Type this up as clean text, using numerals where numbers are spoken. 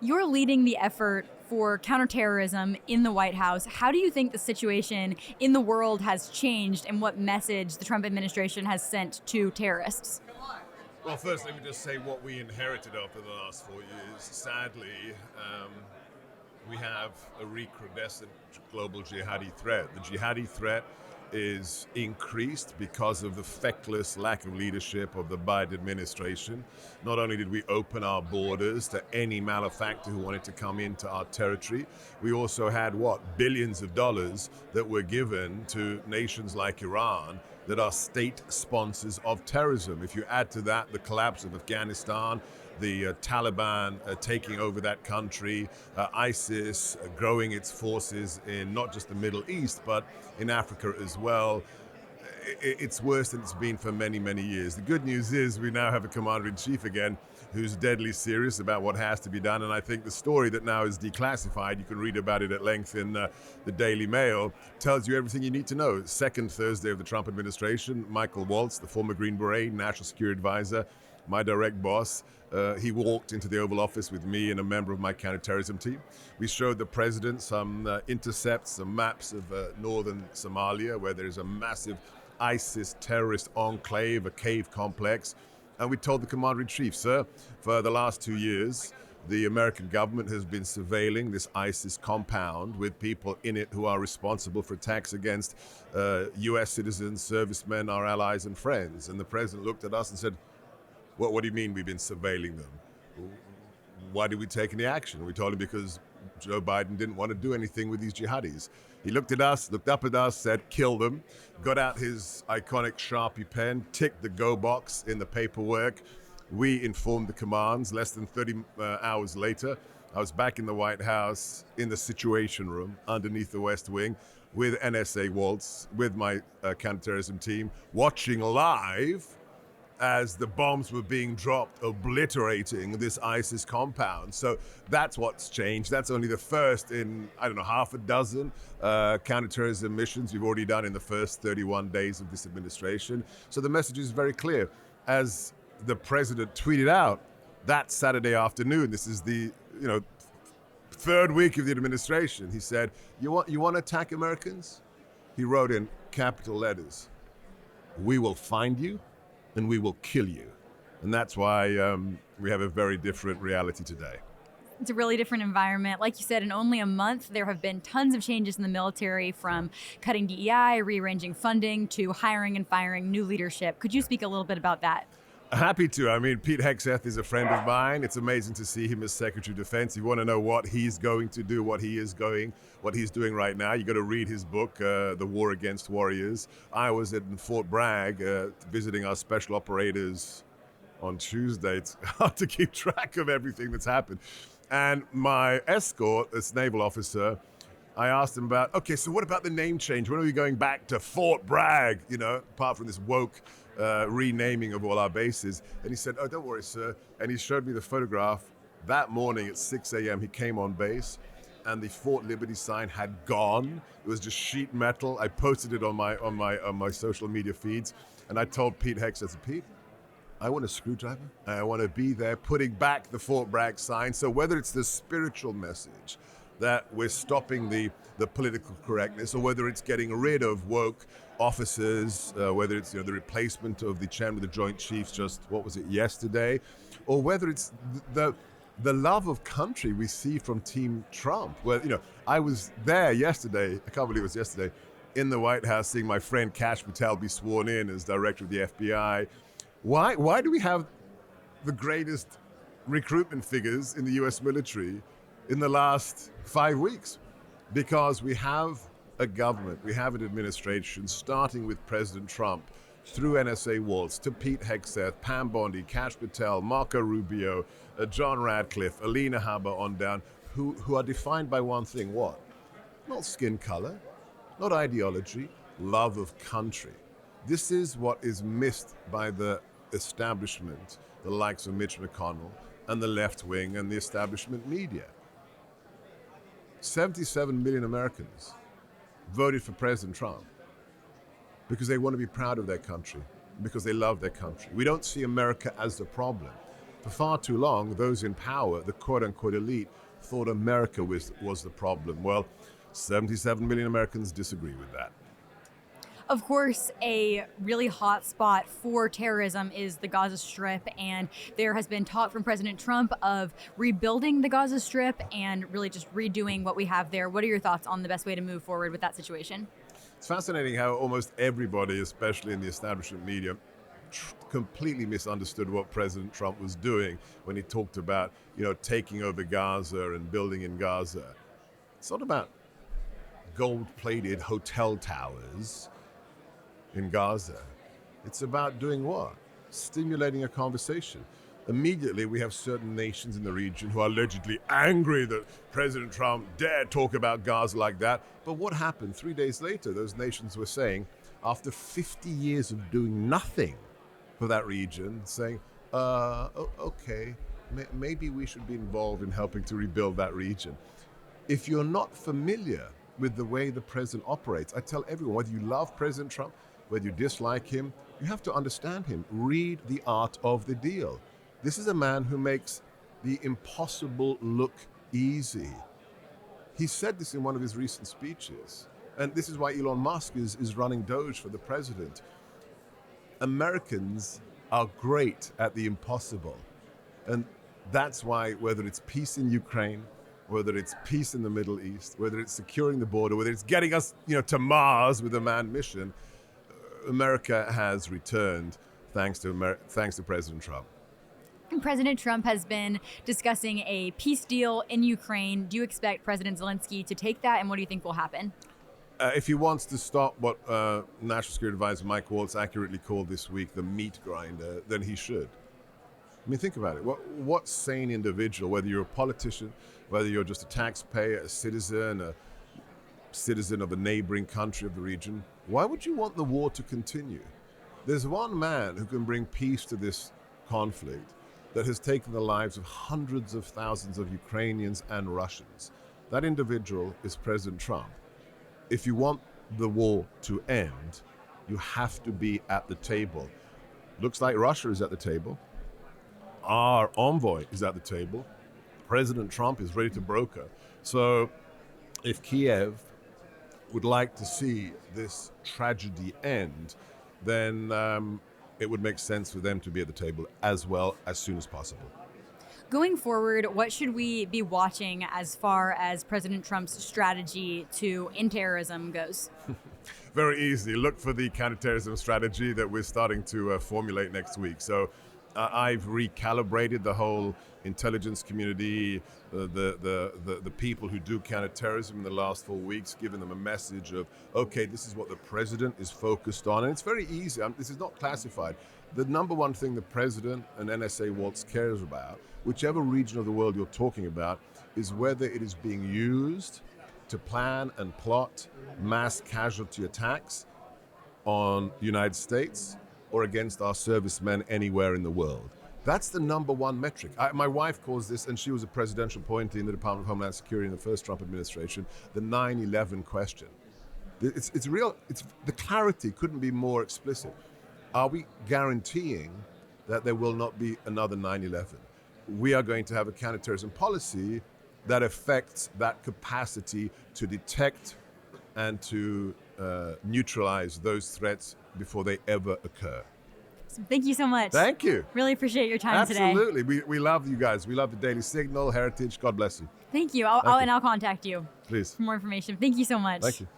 You're leading the effort for counterterrorism in the White House. How do you think the situation in the world has changed and what message the Trump administration has sent to terrorists? Well, first, let me just say what we inherited over the last 4 years. Sadly, we have a recrudescent global jihadi threat. The jihadi threat is increased because of the feckless lack of leadership of the Biden administration. Not only did we open our borders to any malefactor who wanted to come into our territory, we also had, billions of dollars that were given to nations like Iran that are state sponsors of terrorism. If you add to that the collapse of Afghanistan, the Taliban taking over that country, ISIS growing its forces in not just the Middle East, but in Africa as well. It's worse than it's been for many, many years. The good news is we now have a commander-in-chief again who's deadly serious about what has to be done. And I think the story that now is declassified, you can read about it at length in the Daily Mail, tells you everything you need to know. Second Thursday of the Trump administration, Michael Waltz, the former Green Beret, National Security Advisor, my direct boss, he walked into the Oval Office with me and a member of my counterterrorism team. We showed the president some intercepts, some maps of northern Somalia, where there's a massive ISIS terrorist enclave, a cave complex. And we told the commander-in-chief, sir, for the last 2 years, the American government has been surveilling this ISIS compound with people in it who are responsible for attacks against U.S. citizens, servicemen, our allies and friends. And the president looked at us and said, what do you mean we've been surveilling them? Why did we take any action? We told him because Joe Biden didn't want to do anything with these jihadis. He looked at us, looked up at us, said, kill them, got out his iconic Sharpie pen, ticked the go box in the paperwork. We informed the commands. Less than 30 hours later, I was back in the White House in the Situation Room underneath the West Wing with NSA Waltz, with my counterterrorism team, watching live as the bombs were being dropped, obliterating this ISIS compound. So that's what's changed. That's only the first in, half a dozen counterterrorism missions we've already done in the first 31 days of this administration. So the message is very clear. As the president tweeted out that Saturday afternoon, this is the third week of the administration, he said, you want to attack Americans? He wrote in capital letters, we will find you and we will kill you. And that's why we have a very different reality today. It's a really different environment. Like you said, in only a month, there have been tons of changes in the military, from cutting DEI, rearranging funding, to hiring and firing new leadership. Could you speak a little bit about that? Happy to. Pete Hegseth is a friend of mine. It's amazing to see him as Secretary of Defense. You want to know what he's going to do, what he's doing right now, you got to read his book, The War Against Warriors. I was at Fort Bragg visiting our special operators on Tuesday. It's hard to keep track of everything that's happened. And my escort, this naval officer, I asked him about, okay, so what about the name change? When are we going back to Fort Bragg, apart from this woke renaming of all our bases? And he said, oh, don't worry, sir. And he showed me the photograph. That morning at 6 a.m., he came on base, and the Fort Liberty sign had gone. It was just sheet metal. I posted it on my social media feeds, and I told Pete Hegseth, Pete, I want a screwdriver. I want to be there putting back the Fort Bragg sign. So whether it's the spiritual message that we're stopping the political correctness, or whether it's getting rid of woke officers, whether it's the replacement of the chairman of the Joint Chiefs just, yesterday, or whether it's the love of country we see from Team Trump. Well, I was there yesterday, I can't believe it was yesterday, in the White House seeing my friend Kash Patel be sworn in as director of the FBI. Why do we have the greatest recruitment figures in the U.S. military in the last 5 weeks? Because we have a government, we have an administration, starting with President Trump, through NSA Waltz, to Pete Hegseth, Pam Bondi, Kash Patel, Marco Rubio, John Radcliffe, Alina Habba on down, who are defined by one thing, what? Not skin color, not ideology, love of country. This is what is missed by the establishment, the likes of Mitch McConnell and the left wing and the establishment media. 77 million Americans voted for President Trump because they want to be proud of their country, because they love their country. We don't see America as the problem. For far too long, those in power, the quote-unquote elite, thought America was the problem. Well, 77 million Americans disagree with that. Of course, a really hot spot for terrorism is the Gaza Strip, and there has been talk from President Trump of rebuilding the Gaza Strip and really just redoing what we have there. What are your thoughts on the best way to move forward with that situation? It's fascinating how almost everybody, especially in the establishment media, completely misunderstood what President Trump was doing when he talked about, taking over Gaza and building in Gaza. It's not about gold-plated hotel towers in Gaza. It's about doing what? Stimulating a conversation. Immediately, we have certain nations in the region who are allegedly angry that President Trump dared talk about Gaza like that. But what happened 3 days later? Those nations were saying, after 50 years of doing nothing for that region, saying, okay, maybe we should be involved in helping to rebuild that region. If you're not familiar with the way the president operates, I tell everyone, whether you love President Trump, whether you dislike him, you have to understand him. Read The Art of the Deal. This is a man who makes the impossible look easy. He said this in one of his recent speeches, and this is why Elon Musk is running Doge for the president. Americans are great at the impossible, and that's why whether it's peace in Ukraine, whether it's peace in the Middle East, whether it's securing the border, whether it's getting us to Mars with a manned mission, America has returned thanks to President Trump. President Trump has been discussing a peace deal in Ukraine. Do you expect President Zelensky to take that, and what do you think will happen? If he wants to stop what National Security Advisor Mike Waltz accurately called this week the meat grinder, then he should. I mean, think about it. What sane individual, whether you're a politician, whether you're just a taxpayer, a citizen of a neighboring country of the region, why would you want the war to continue? There's one man who can bring peace to this conflict that has taken the lives of hundreds of thousands of Ukrainians and Russians. That individual is President Trump. If you want the war to end, you have to be at the table. Looks like Russia is at the table. Our envoy is at the table. President Trump is ready to broker. So if Kiev would like to see this tragedy end, then it would make sense for them to be at the table as well as soon as possible. Going forward, what should we be watching as far as President Trump's strategy to end terrorism goes? Very easy. Look for the counterterrorism strategy that we're starting to formulate next week. So I've recalibrated the whole intelligence community, the people who do counterterrorism in the last 4 weeks, giving them a message of, okay, this is what the president is focused on. And it's very easy. This is not classified. The number one thing the president and NSA Waltz cares about, whichever region of the world you're talking about, is whether it is being used to plan and plot mass casualty attacks on the United States or against our servicemen anywhere in the world. That's the number one metric. My wife calls this, and she was a presidential appointee in the Department of Homeland Security in the first Trump administration, the 9/11 question. It's real. The clarity couldn't be more explicit. Are we guaranteeing that there will not be another 9/11? We are going to have a counterterrorism policy that affects that capacity to detect and to neutralize those threats before they ever occur. So thank you so much. Thank you. Really appreciate your time today. Absolutely. We love you guys. We love the Daily Signal, Heritage. God bless you. Thank you. I'll contact you. Please. For more information. Thank you so much. Thank you.